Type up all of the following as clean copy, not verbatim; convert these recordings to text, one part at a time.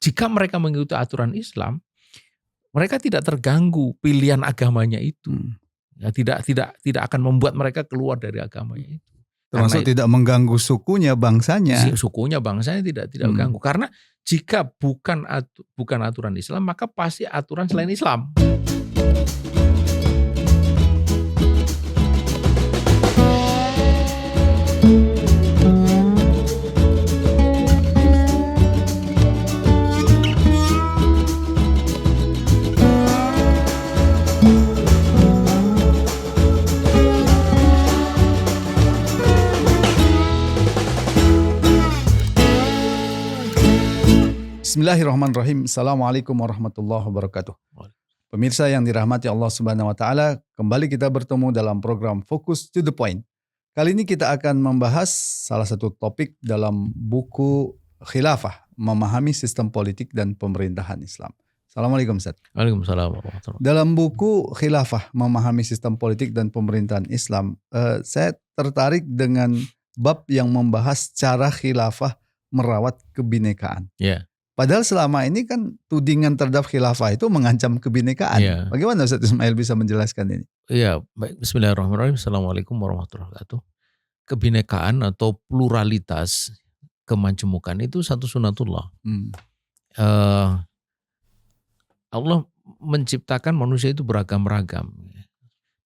jika mereka mengikuti aturan Islam, mereka tidak terganggu pilihan agamanya itu. Ya, tidak akan membuat mereka keluar dari agamanya itu. Termasuk tidak mengganggu sukunya, bangsanya. Sukunya, bangsanya tidak mengganggu. Karena jika bukan aturan Islam, maka pasti aturan selain Islam. Bismillahirrahmanirrahim. Assalamualaikum warahmatullahi wabarakatuh. Pemirsa yang dirahmati Allah Subhanahu wa taala, kembali kita bertemu dalam program Focus to the Point. Kali ini kita akan membahas salah satu topik dalam buku Khilafah, Memahami Sistem Politik dan Pemerintahan Islam. Assalamualaikum Ustaz. Waalaikumsalam warahmatullahi wabarakatuh. Dalam buku Khilafah, Memahami Sistem Politik dan Pemerintahan Islam, saya tertarik dengan bab yang membahas cara khilafah merawat kebinekaan. Ya. Padahal selama ini kan tudingan terhadap khilafah itu mengancam kebinekaan. Ya. Bagaimana Ustaz Ismail bisa menjelaskan ini? Iya, baik. Bismillahirrahmanirrahim. Assalamualaikum warahmatullahi wabarakatuh. Kebinekaan atau pluralitas kemajemukan itu satu sunatullah. Allah menciptakan manusia itu beragam-ragam.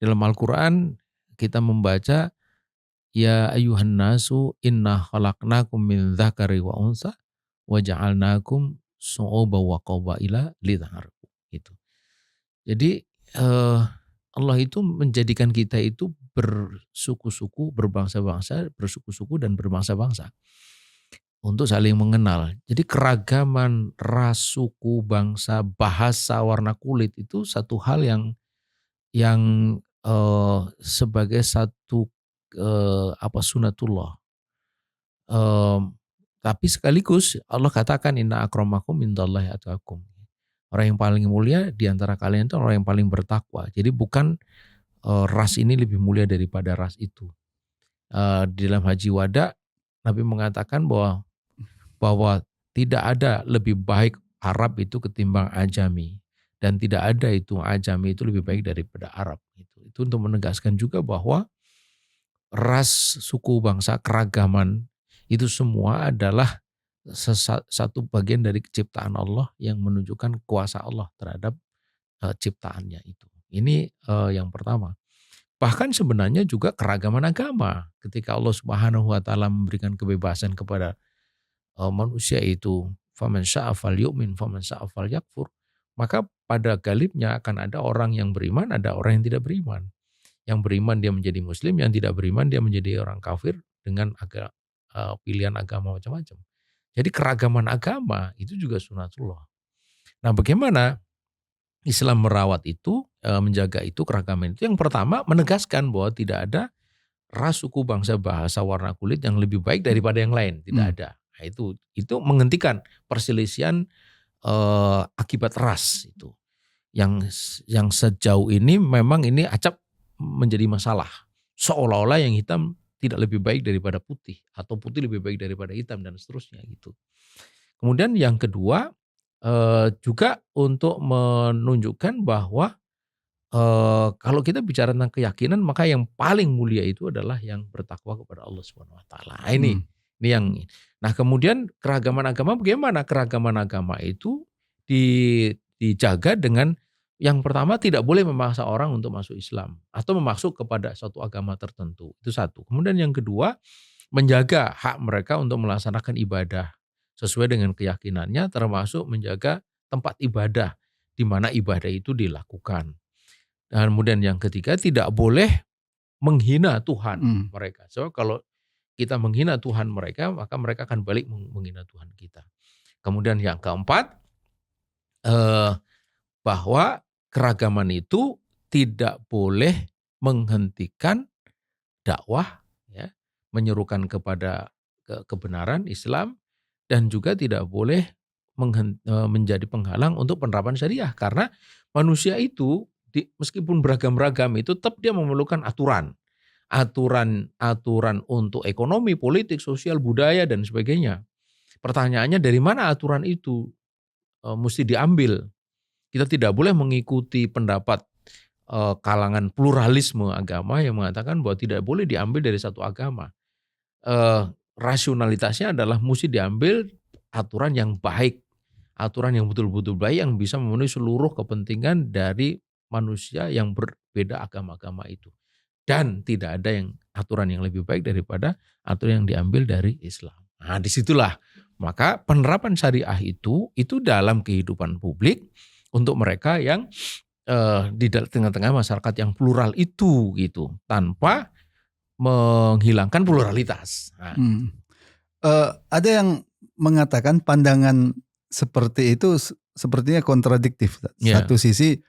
Dalam Al-Quran kita membaca, Ya ayuhan nasu inna khalaqnakum min dzakari wa unsa wa ja'alnakum syu'uban wa qabaila lita'arafu. Gitu. Jadi Allah itu menjadikan kita itu bersuku-suku, berbangsa-bangsa, bersuku-suku dan berbangsa-bangsa untuk saling mengenal. Jadi keragaman ras, suku, bangsa, bahasa, warna kulit itu satu hal yang sebagai satu sunatullah. Tapi sekaligus Allah katakan inna akramakum indallahi atqakum. Orang yang paling mulia di antara kalian itu orang yang paling bertakwa. Jadi bukan ras ini lebih mulia daripada ras itu. Di dalam Haji Wada Nabi mengatakan bahwa tidak ada lebih baik Arab itu ketimbang Ajami, dan tidak ada itu Ajami itu lebih baik daripada Arab. Itu untuk menegaskan juga bahwa ras, suku, bangsa, keragaman itu semua adalah satu bagian dari ciptaan Allah yang menunjukkan kuasa Allah terhadap ciptaannya itu. Ini yang pertama. Bahkan sebenarnya juga keragaman agama. Ketika Allah Subhanahu wa taala memberikan kebebasan kepada manusia itu, faman syaa'a falyu'min faman syaa'a falyakfur, maka pada galibnya akan ada orang yang beriman, ada orang yang tidak beriman. Yang beriman dia menjadi muslim, yang tidak beriman dia menjadi orang kafir dengan pilihan agama macam-macam. Jadi keragaman agama itu juga sunatullah. Nah, bagaimana Islam merawat itu, menjaga itu, keragaman itu? Yang pertama menegaskan bahwa tidak ada ras, suku, bangsa, bahasa, warna kulit yang lebih baik daripada yang lain. Tidak ada. Nah, itu menghentikan perselisihan akibat ras itu. Yang sejauh ini memang ini acap menjadi masalah. Seolah-olah yang hitam tidak lebih baik daripada putih, atau putih lebih baik daripada hitam, dan seterusnya gitu. Kemudian yang kedua juga untuk menunjukkan bahwa kalau kita bicara tentang keyakinan, maka yang paling mulia itu adalah yang bertakwa kepada Allah Subhanahu wa taala. Ini yang. Nah, kemudian keragaman agama bagaimana? Keragaman agama itu dijaga dengan yang pertama, tidak boleh memaksa orang untuk masuk Islam atau memasuk kepada suatu agama tertentu. Itu satu. Kemudian yang kedua, menjaga hak mereka untuk melaksanakan ibadah sesuai dengan keyakinannya, termasuk menjaga tempat ibadah di mana ibadah itu dilakukan. Dan kemudian yang ketiga, tidak boleh menghina Tuhan mereka. So kalau kita menghina Tuhan mereka, maka mereka akan balik menghina Tuhan kita. Kemudian yang keempat, bahwa keragaman itu tidak boleh menghentikan dakwah, ya, menyerukan kepada kebenaran Islam, dan juga tidak boleh menjadi penghalang untuk penerapan syariah. Karena manusia itu meskipun beragam-ragam itu tetap dia memerlukan aturan untuk ekonomi, politik, sosial, budaya, dan sebagainya. pertanyaannya dari mana aturan itu mesti diambil. Kita tidak boleh mengikuti pendapat kalangan pluralisme agama yang mengatakan bahwa tidak boleh diambil dari satu agama. Rasionalitasnya adalah mesti diambil aturan yang baik, aturan yang betul-betul baik yang bisa memenuhi seluruh kepentingan dari manusia yang berbeda agama-agama itu. Dan tidak ada aturan yang lebih baik daripada aturan yang diambil dari Islam. Nah, disitulah maka penerapan syariah itu dalam kehidupan publik untuk mereka yang di tengah-tengah masyarakat yang plural itu gitu, tanpa menghilangkan pluralitas. Nah. Ada yang mengatakan pandangan seperti itu sepertinya kontradiktif. Satu sisi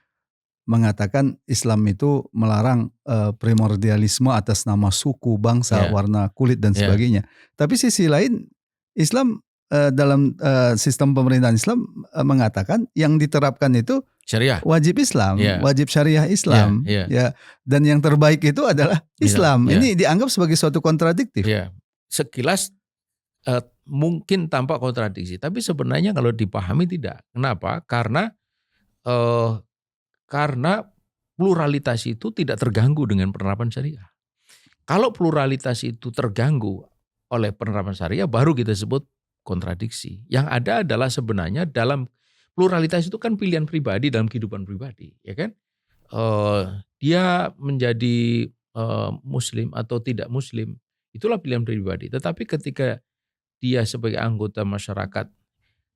mengatakan Islam itu melarang primordialisme atas nama suku, bangsa, warna kulit dan sebagainya. Tapi sisi lain Islam dalam sistem pemerintahan Islam mengatakan yang diterapkan itu syariah, wajib Islam, wajib syariah Islam, ya. Dan yang terbaik itu adalah Islam. Ini dianggap sebagai suatu kontradiktif. Sekilas mungkin tampak kontradiksi, tapi sebenarnya kalau dipahami tidak. Kenapa? Karena pluralitas itu tidak terganggu dengan penerapan syariah. Kalau pluralitas itu terganggu oleh penerapan syariah, baru kita sebut kontradiksi. Yang ada adalah sebenarnya dalam pluralitas itu kan pilihan pribadi dalam kehidupan pribadi, ya kan? Dia menjadi Muslim atau tidak Muslim, itulah pilihan pribadi. Tetapi ketika dia sebagai anggota masyarakat,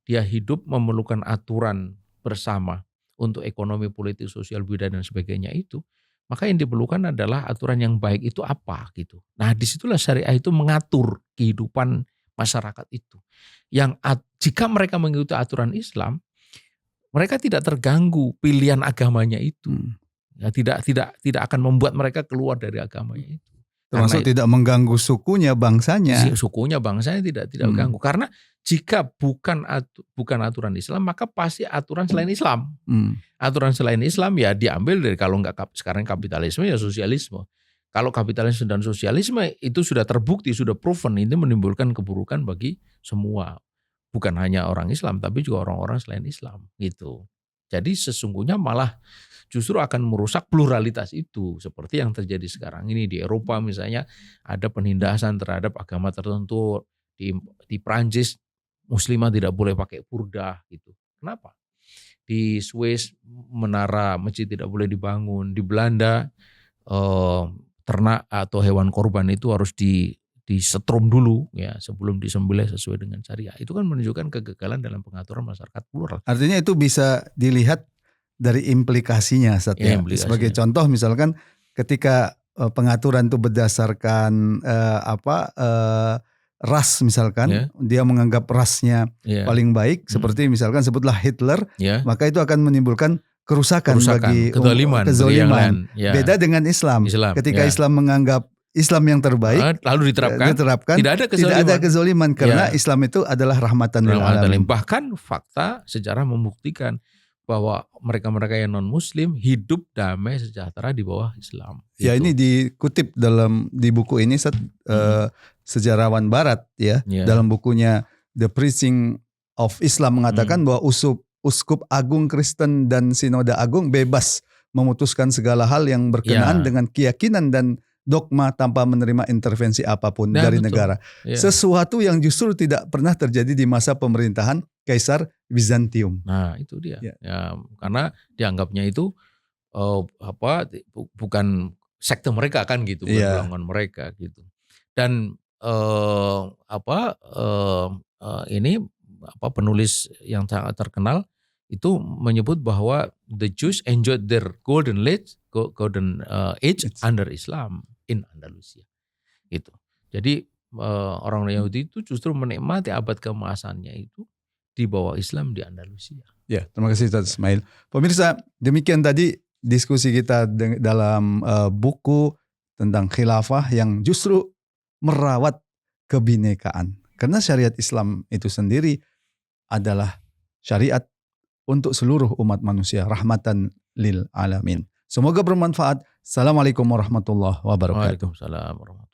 dia hidup memerlukan aturan bersama untuk ekonomi, politik, sosial, budaya dan sebagainya itu, maka yang diperlukan adalah aturan yang baik itu apa gitu. Nah, disitulah syariah itu mengatur kehidupan masyarakat itu. Yang jika mereka mengikuti aturan Islam, mereka tidak terganggu pilihan agamanya itu. Ya, tidak akan membuat mereka keluar dari agamanya itu. Termasuk tidak mengganggu sukunya, bangsanya. Sukunya, bangsanya tidak mengganggu. Karena jika bukan aturan Islam, maka pasti aturan selain Islam. Aturan selain Islam ya diambil dari, kalau enggak sekarang kapitalisme ya sosialisme. Kalau kapitalisme dan sosialisme itu sudah terbukti, sudah proven, ini menimbulkan keburukan bagi semua. Bukan hanya orang Islam, tapi juga orang-orang selain Islam gitu. Jadi sesungguhnya malah justru akan merusak pluralitas itu, seperti yang terjadi sekarang ini di Eropa misalnya, ada penindasan terhadap agama tertentu. Di Prancis muslimah tidak boleh pakai burdah gitu. Kenapa? Di Swiss menara masjid tidak boleh dibangun. Di Belanda ternak atau hewan korban itu harus disetrum dulu ya sebelum disembelih sesuai dengan syariah. Itu kan menunjukkan kegagalan dalam pengaturan masyarakat plural. Artinya itu bisa dilihat dari implikasinya, sebagai contoh misalkan ketika pengaturan itu berdasarkan ras misalkan, dia menganggap rasnya paling baik, seperti misalkan sebutlah Hitler, maka itu akan menimbulkan kerusakan bagi kezaliman. Beda dengan Islam. Ketika Islam menganggap Islam yang terbaik lalu diterapkan tidak ada kezaliman karena Islam itu adalah rahmatan lil alamin. Bahkan fakta sejarah membuktikan bahwa mereka-mereka yang non muslim hidup damai sejahtera di bawah Islam. Ya ini dikutip di buku ini sejarawan barat dalam bukunya The Preaching of Islam mengatakan bahwa uskup agung Kristen dan sinode agung bebas memutuskan segala hal yang berkenaan dengan keyakinan dan dogma tanpa menerima intervensi apapun dari negara. Sesuatu yang justru tidak pernah terjadi di masa pemerintahan Kaisar Bizantium. Nah itu dia. Ya, karena dianggapnya itu bukan sekte mereka kan gitu, bukan golongan mereka gitu. Dan ini penulis yang sangat terkenal itu menyebut bahwa the Jews enjoyed their golden age under Islam in Andalusia. Gitu. Jadi orang Yahudi itu justru menikmati abad keemasannya itu di bawah Islam di Andalusia. Ya, terima kasih Ustaz Ismail. Pemirsa, demikian tadi diskusi kita dalam buku tentang khilafah yang justru merawat kebinekaan. Karena syariat Islam itu sendiri adalah syariat untuk seluruh umat manusia, rahmatan lil alamin. Semoga bermanfaat. Assalamualaikum warahmatullahi wabarakatuh. Waalaikumsalam warahmatullahi wabarakatuh.